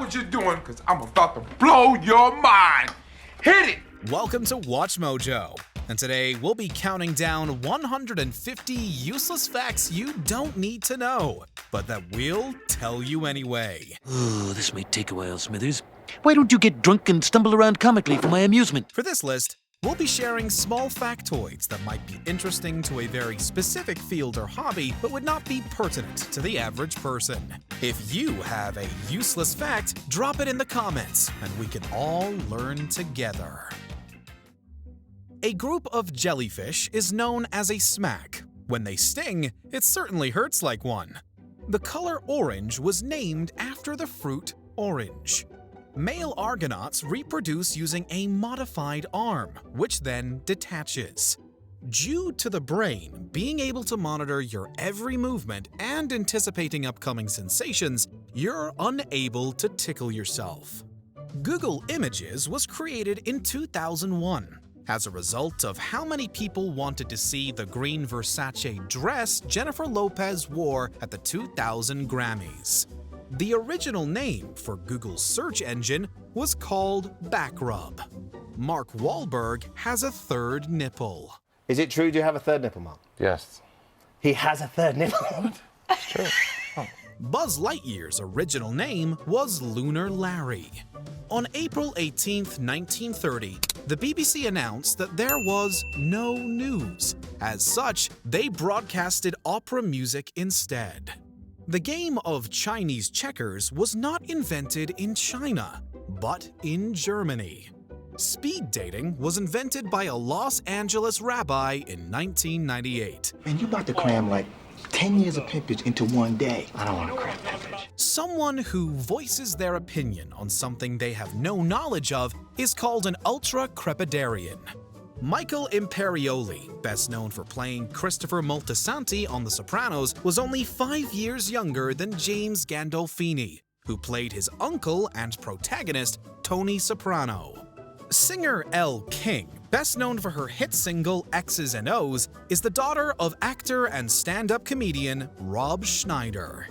stop what you're doing, because I'm about to blow your mind. Hit it! Welcome to WatchMojo, and today we'll be counting down 150 useless facts you don't need to know, but that we'll tell you anyway. Oh, this may take a while, Smithers. Why don't you get drunk and stumble around comically for my amusement? For this list, we'll be sharing small factoids that might be interesting to a very specific field or hobby, but would not be pertinent to the average person. If you have a useless fact, drop it in the comments, and we can all learn together. A group of jellyfish is known as a smack. When they sting, it certainly hurts like one. The color orange was named after the fruit orange. Male argonauts reproduce using a modified arm, which then detaches. Due to the brain being able to monitor your every movement and anticipating upcoming sensations, you're unable to tickle yourself. Google Images was created in 2001 as a result of how many people wanted to see the green Versace dress Jennifer Lopez wore at the 2000 Grammys. The original name for Google's search engine was called Backrub. Mark Wahlberg has a third nipple. Is it true you have a third nipple, Mark? Yes. He has a third nipple? It's true. Oh. Buzz Lightyear's original name was Lunar Larry. On April 18, 1930, the BBC announced that there was no news. As such, they broadcasted opera music instead. The game of Chinese checkers was not invented in China, but in Germany. Speed dating was invented by a Los Angeles rabbi in 1998. Man, you about to cram like 10 years of pimpage into one day. I don't want to cram pimpage. Someone who voices their opinion on something they have no knowledge of is called an ultra-crepidarian. Michael Imperioli, best known for playing Christopher Moltisanti on The Sopranos, was only 5 years younger than James Gandolfini, who played his uncle and protagonist, Tony Soprano. Singer Elle King, best known for her hit single X's and O's, is the daughter of actor and stand-up comedian Rob Schneider.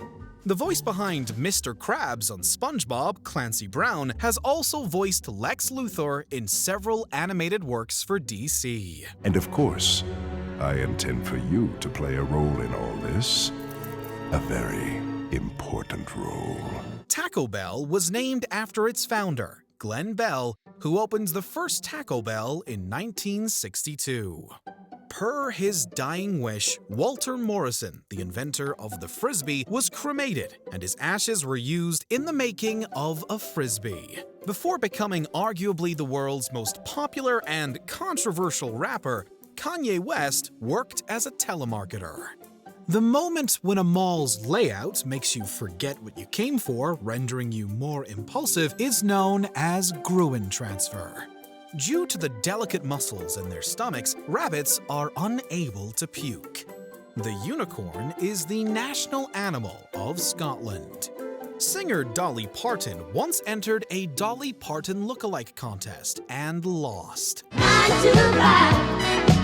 The voice behind Mr. Krabs on SpongeBob, Clancy Brown, has also voiced Lex Luthor in several animated works for DC. And of course, I intend for you to play a role in all this. A very important role. Taco Bell was named after its founder, Glenn Bell, who opened the first Taco Bell in 1962. Per his dying wish, Walter Morrison, the inventor of the Frisbee, was cremated, and his ashes were used in the making of a Frisbee. Before becoming arguably the world's most popular and controversial rapper, Kanye West worked as a telemarketer. The moment when a mall's layout makes you forget what you came for, rendering you more impulsive, is known as Gruen transfer. Due to the delicate muscles in their stomachs, rabbits are unable to puke. The unicorn is the national animal of Scotland. Singer Dolly Parton once entered a Dolly Parton lookalike contest and lost.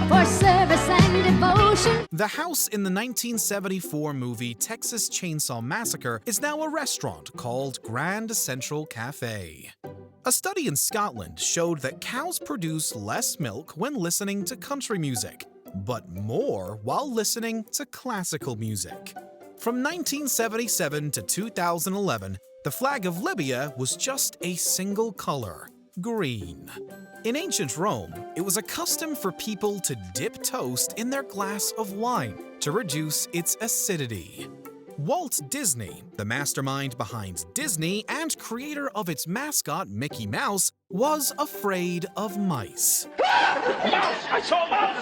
For service and devotion. The house in the 1974 movie Texas Chainsaw Massacre is now a restaurant called Grand Central Cafe. A study in Scotland showed that cows produce less milk when listening to country music, but more while listening to classical music. From 1977 to 2011, the flag of Libya was just a single color, green. In ancient Rome, it was a custom for people to dip toast in their glass of wine to reduce its acidity. Walt Disney, the mastermind behind Disney and creator of its mascot Mickey Mouse, was afraid of mice. Mouse! I saw mouse!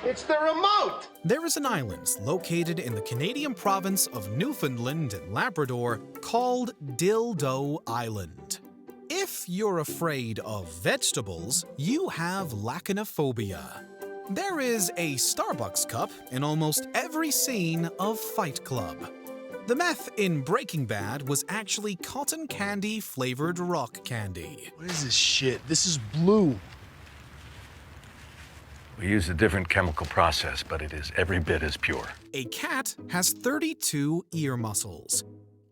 It's the remote! There is an island located in the Canadian province of Newfoundland and Labrador called Dildo Island. If you're afraid of vegetables, you have lachanophobia. There is a Starbucks cup in almost every scene of Fight Club. The meth in Breaking Bad was actually cotton candy flavored rock candy. What is this shit? This is blue. We use a different chemical process, but it is every bit as pure. A cat has 32 ear muscles.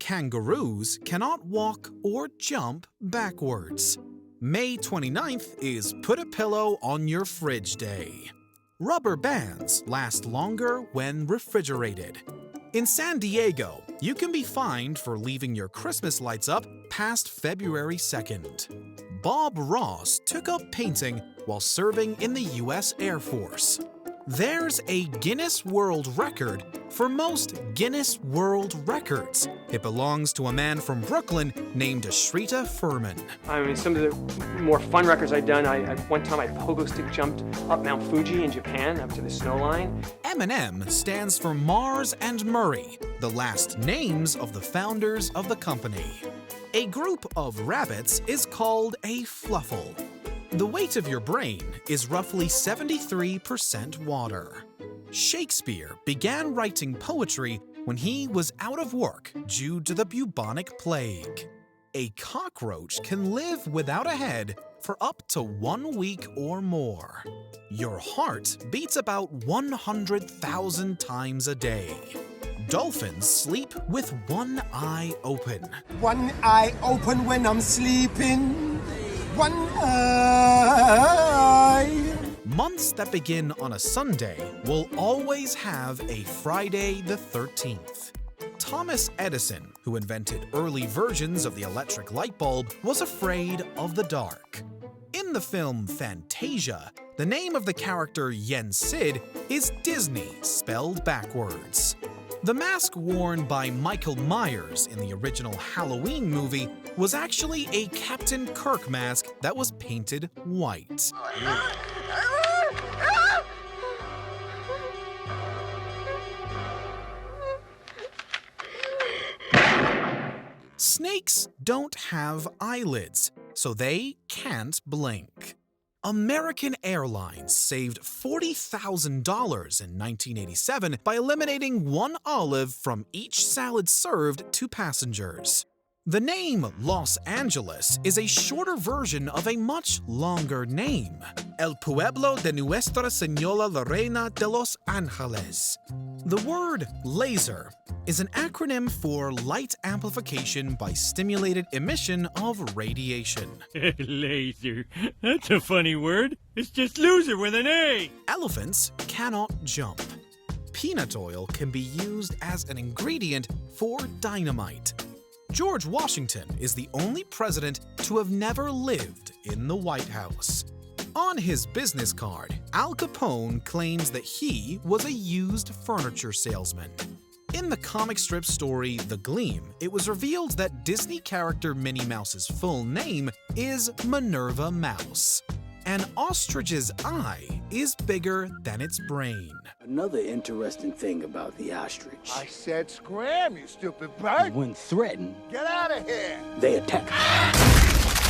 kangaroos cannot walk or jump backwards. May 29th is Put a Pillow on Your Fridge Day. Rubber bands last longer when refrigerated. In San Diego, you can be fined for leaving your Christmas lights up past February 2nd. Bob Ross took up painting while serving in the U.S. Air Force. There's a Guinness World Record for most Guinness World Records. It belongs to a man from Brooklyn named Ashrita Furman. I mean, some of the more fun records I've done, one time I pogo stick jumped up Mount Fuji in Japan, up to the snow line. M&M stands for Mars and Murray, the last names of the founders of the company. A group of rabbits is called a fluffle. The weight of your brain is roughly 73% water. Shakespeare began writing poetry when he was out of work due to the bubonic plague. A cockroach can live without a head for up to 1 week or more. Your heart beats about 100,000 times a day. Dolphins sleep with one eye open. One eye open when I'm sleeping. One eye. Months that begin on a Sunday will always have a Friday the 13th. Thomas Edison, who invented early versions of the electric light bulb, was afraid of the dark. In the film Fantasia, the name of the character Yen Sid is Disney spelled backwards. The mask worn by Michael Myers in the original Halloween movie was actually a Captain Kirk mask that was painted white. Snakes don't have eyelids, so they can't blink. American Airlines saved $40,000 in 1987 by eliminating one olive from each salad served to passengers. The name Los Angeles is a shorter version of a much longer name, El Pueblo de Nuestra Señora la Reina de los Ángeles. The word laser is an acronym for light amplification by stimulated emission of radiation. Laser. That's a funny word. It's just loser with an A. Elephants cannot jump. Peanut oil can be used as an ingredient for dynamite. George Washington is the only president to have never lived in the White House. On his business card, Al Capone claims that he was a used furniture salesman. In the comic strip story The Gleam, it was revealed that Disney character Minnie Mouse's full name is Minerva Mouse. An ostrich's eye is bigger than its brain. Another interesting thing about the ostrich. I said scram, you stupid bird. When threatened, Get out of here. they attack.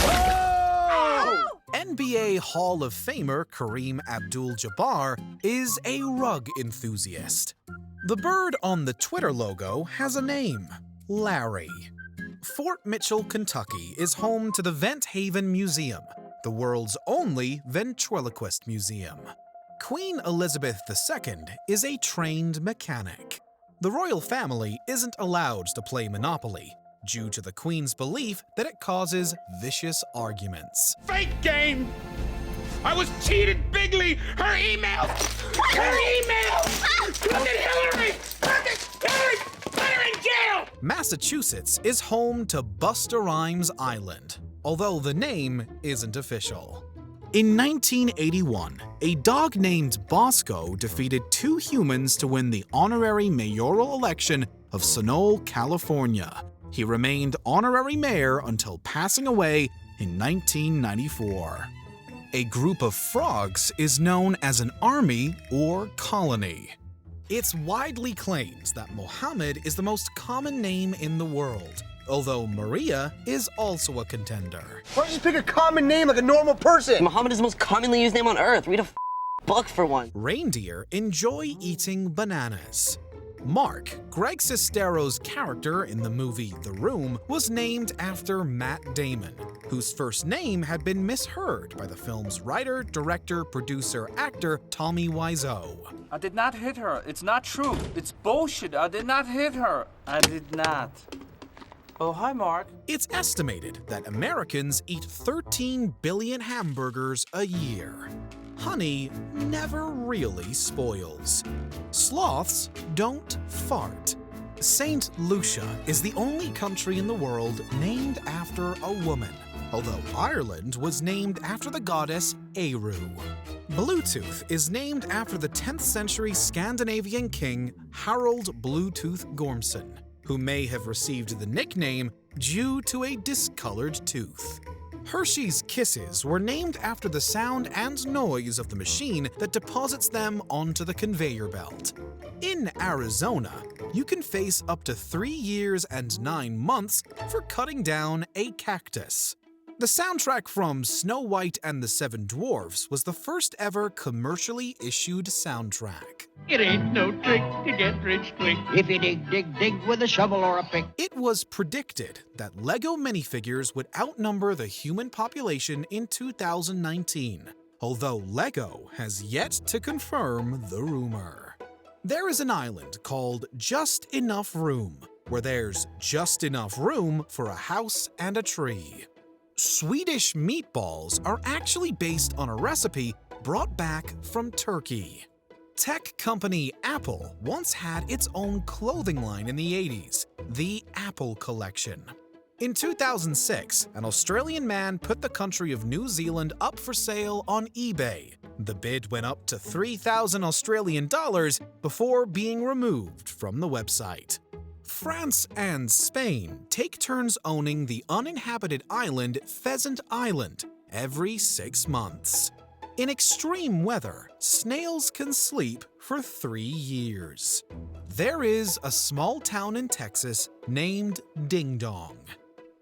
Oh! NBA Hall of Famer Kareem Abdul-Jabbar is a rug enthusiast. The bird on the Twitter logo has a name, Larry. Fort Mitchell, Kentucky is home to the Vent Haven Museum, the world's only ventriloquist museum. Queen Elizabeth II is a trained mechanic. The royal family isn't allowed to play Monopoly due to the Queen's belief that it causes vicious arguments. Fake game! I was cheated bigly! Her email! Her email! Look at Hillary! Look at Hillary! Put her in jail! Massachusetts is home to Busta Rhymes Island, although the name isn't official. In 1981, a dog named Bosco defeated 2 humans to win the honorary mayoral election of Sonoma, California. He remained honorary mayor until passing away in 1994. A group of frogs is known as an army or colony. It's widely claimed that Mohammed is the most common name in the world, although Maria is also a contender. Why don't you pick a common name like a normal person? Muhammad is the most commonly used name on earth. Read a book for one. Reindeer enjoy eating bananas. Mark, Greg Sestero's character in the movie The Room, was named after Matt Damon, whose first name had been misheard by the film's writer, director, producer, actor Tommy Wiseau. I did not hit her. It's not true. It's bullshit. I did not hit her. I did not. Oh, hi, Mark. It's estimated that Americans eat 13 billion hamburgers a year. Honey never really spoils. Sloths don't fart. St. Lucia is the only country in the world named after a woman, although Ireland was named after the goddess Eru. Bluetooth is named after the 10th century Scandinavian king Harald Bluetooth Gormson, who may have received the nickname due to a discolored tooth. Hershey's Kisses were named after the sound and noise of the machine that deposits them onto the conveyor belt. In Arizona, you can face up to 3 years and 9 months for cutting down a cactus. The soundtrack from Snow White and the Seven Dwarfs was the first ever commercially issued soundtrack. It ain't no trick to get rich quick if you dig with a shovel or a pick. It was predicted that LEGO minifigures would outnumber the human population in 2019, although LEGO has yet to confirm the rumor. There is an island called Just Enough Room, where there's just enough room for a house and a tree. Swedish meatballs are actually based on a recipe brought back from Turkey. Tech company Apple once had its own clothing line in the 80s, the Apple Collection. In 2006, an Australian man put the country of New Zealand up for sale on eBay. The bid went up to 3,000 Australian dollars before being removed from the website. France and Spain take turns owning the uninhabited island Pheasant Island every 6 months. In extreme weather, snails can sleep for 3 years. There is a small town in Texas named Ding Dong.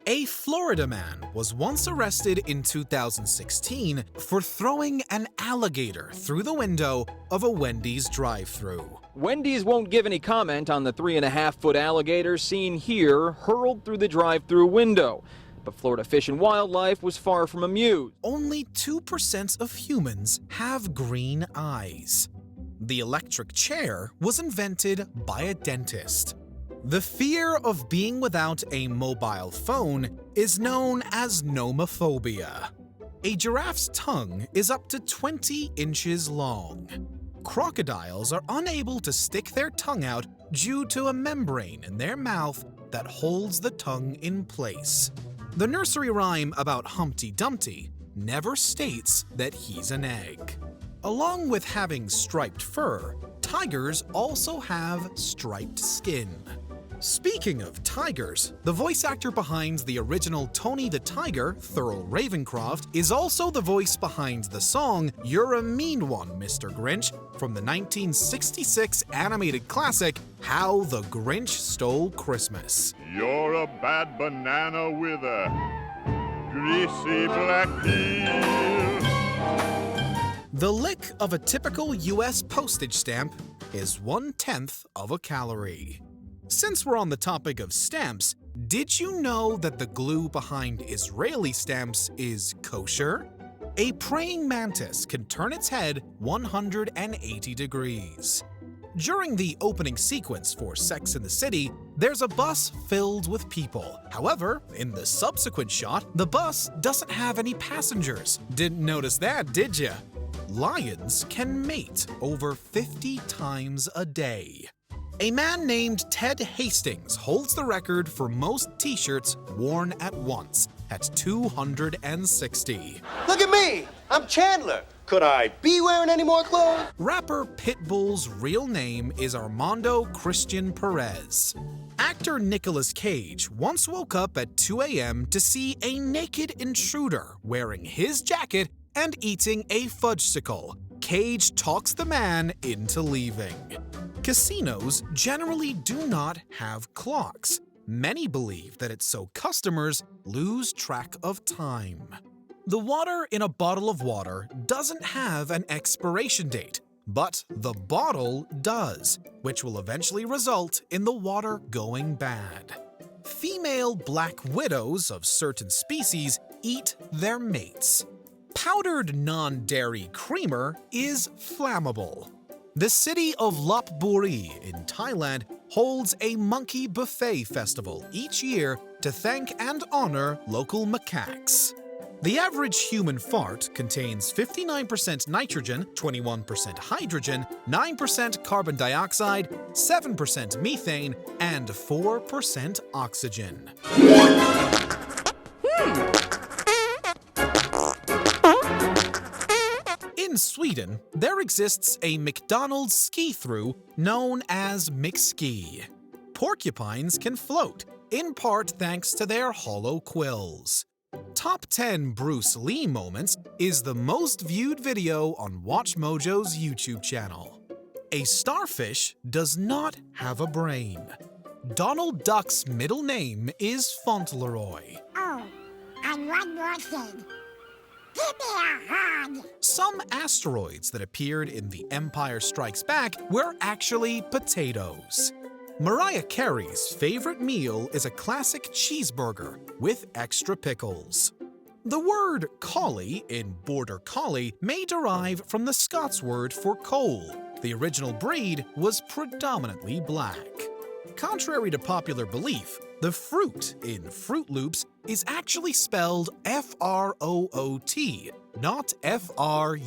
A Florida man was once arrested in 2016 for throwing an alligator through the window of a Wendy's drive-thru. Wendy's won't give any comment on the 3.5-foot alligator seen here hurled through the drive-thru window. But Florida Fish and Wildlife was far from amused. Only 2% of humans have green eyes. The electric chair was invented by a dentist. The fear of being without a mobile phone is known as nomophobia. A giraffe's tongue is up to 20 inches long. Crocodiles are unable to stick their tongue out due to a membrane in their mouth that holds the tongue in place. The nursery rhyme about Humpty Dumpty never states that he's an egg. Along with having striped fur, tigers also have striped skin. Speaking of tigers, the voice actor behind the original Tony the Tiger, Thurl Ravencroft, is also the voice behind the song You're a Mean One, Mr. Grinch, from the 1966 animated classic How the Grinch Stole Christmas. You're a bad banana with a greasy black peel. The lick of a typical US postage stamp is 1/10 of a calorie. Since we're on the topic of stamps, did you know that the glue behind Israeli stamps is kosher? A praying mantis can turn its head 180 degrees. During the opening sequence for Sex and the City, there's a bus filled with people. However, in the subsequent shot, the bus doesn't have any passengers. Didn't notice that, did ya? Lions can mate over 50 times a day. A man named Ted Hastings holds the record for most t-shirts worn at once, at 260. Look at me! I'm Chandler. Could I be wearing any more clothes? Rapper Pitbull's real name is Armando Christian Perez. Actor Nicolas Cage once woke up at 2 a.m. to see a naked intruder wearing his jacket and eating a fudgesicle. Cage talks the man into leaving. Casinos generally do not have clocks. Many believe that it's so customers lose track of time. The water in a bottle of water doesn't have an expiration date, but the bottle does, which will eventually result in the water going bad. Female black widows of certain species eat their mates. Powdered non-dairy creamer is flammable. The city of Lopburi in Thailand holds a monkey buffet festival each year to thank and honor local macaques. The average human fart contains 59% nitrogen, 21% hydrogen, 9% carbon dioxide, 7% methane, and 4% oxygen. In Sweden, there exists a McDonald's ski-through known as McSki. Porcupines can float, in part thanks to their hollow quills. Top 10 Bruce Lee moments is the most viewed video on WatchMojo's YouTube channel. A starfish does not have a brain. Donald Duck's middle name is Fauntleroy. Oh, and one more thing. Give me a hug. Some asteroids that appeared in The Empire Strikes Back were actually potatoes. Mariah Carey's favorite meal is a classic cheeseburger with extra pickles. The word collie in Border Collie may derive from the Scots word for coal. The original breed was predominantly black. Contrary to popular belief, the fruit in Fruit Loops is actually spelled F-R-O-O-T, not F-R-U-I-T.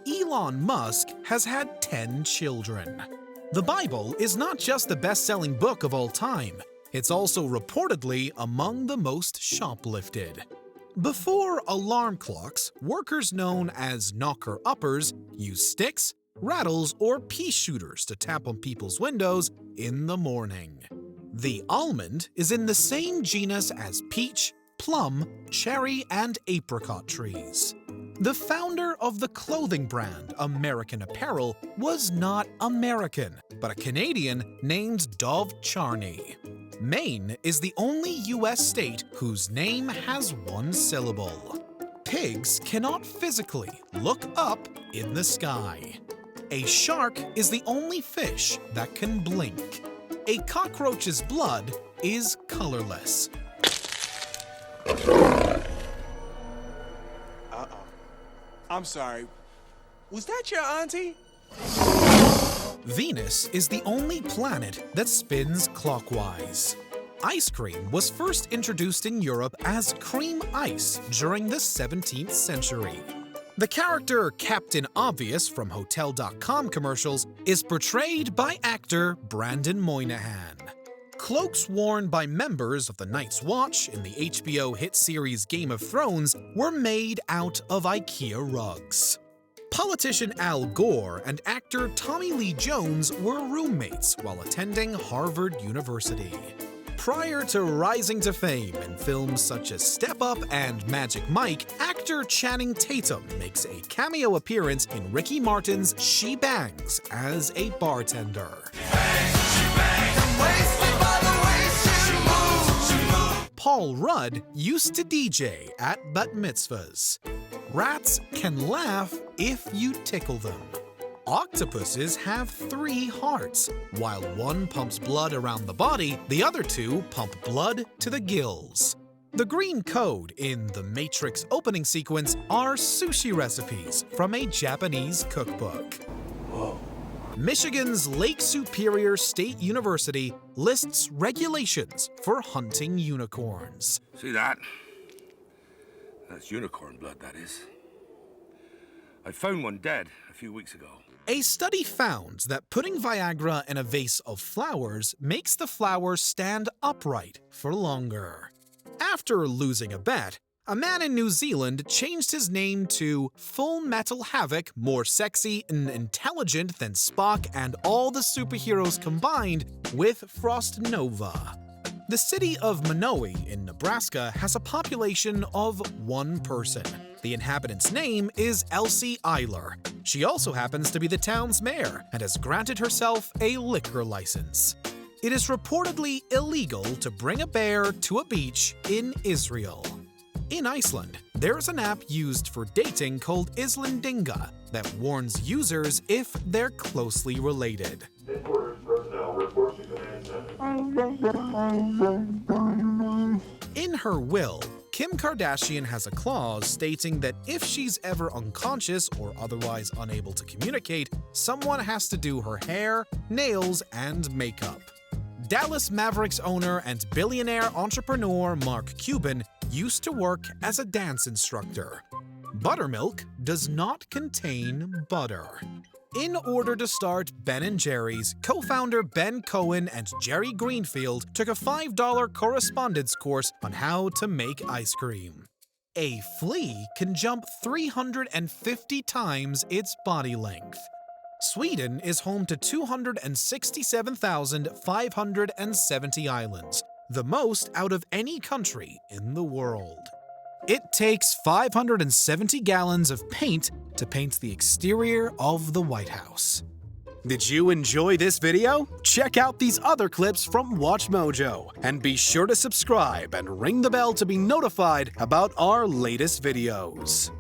Elon Musk has had 10 children. The Bible is not just the best-selling book of all time, it's also reportedly among the most shoplifted. Before alarm clocks, workers known as knocker-uppers used sticks, rattles, or pea shooters to tap on people's windows in the morning. The almond is in the same genus as peach, plum, cherry, and apricot trees. The founder of the clothing brand American Apparel was not American, but a Canadian named Dov Charney. Maine is the only U.S. state whose name has one syllable. Pigs cannot physically look up in the sky. A shark is the only fish that can blink. A cockroach's blood is colorless. I'm sorry. Was that your auntie? Venus is the only planet that spins clockwise. Ice cream was first introduced in Europe as cream ice during the 17th century. The character Captain Obvious from Hotel.com commercials is portrayed by actor Brandon Moynihan. Cloaks worn by members of the Night's Watch in the HBO hit series Game of Thrones were made out of IKEA rugs. Politician Al Gore and actor Tommy Lee Jones were roommates while attending Harvard University. Prior to rising to fame in films such as Step Up and Magic Mike, actor Channing Tatum makes a cameo appearance in Ricky Martin's She Bangs as a bartender. Paul Rudd used to DJ at bat mitzvahs. Rats can laugh if you tickle them. Octopuses have 3 hearts. While one pumps blood around the body, the other 2 pump blood to the gills. The green code in the Matrix opening sequence are sushi recipes from a Japanese cookbook. Whoa. Michigan's Lake Superior State University lists regulations for hunting unicorns. See that? That's unicorn blood, that is. I found one dead a few weeks ago. A study found that putting Viagra in a vase of flowers makes the flowers stand upright for longer. After losing a bet, a man in New Zealand changed his name to Full Metal Havoc, more sexy and intelligent than Spock and all the superheroes combined with Frost Nova. The city of Minoe in Nebraska has a population of 1 person. The inhabitant's name is Elsie Eiler. She also happens to be the town's mayor and has granted herself a liquor license. It is reportedly illegal to bring a bear to a beach in Israel. In Iceland, there is an app used for dating called Islandinga that warns users if they're closely related. In her will, Kim Kardashian has a clause stating that if she's ever unconscious or otherwise unable to communicate, someone has to do her hair, nails, and makeup. Dallas Mavericks owner and billionaire entrepreneur Mark Cuban used to work as a dance instructor. Buttermilk does not contain butter. In order to start Ben & Jerry's, co-founder Ben Cohen and Jerry Greenfield took a $5 correspondence course on how to make ice cream. A flea can jump 350 times its body length. Sweden is home to 267,570 islands, the most out of any country in the world. It takes 570 gallons of paint to paint the exterior of the White House. Did you enjoy this video? Check out these other clips from WatchMojo, and be sure to subscribe and ring the bell to be notified about our latest videos.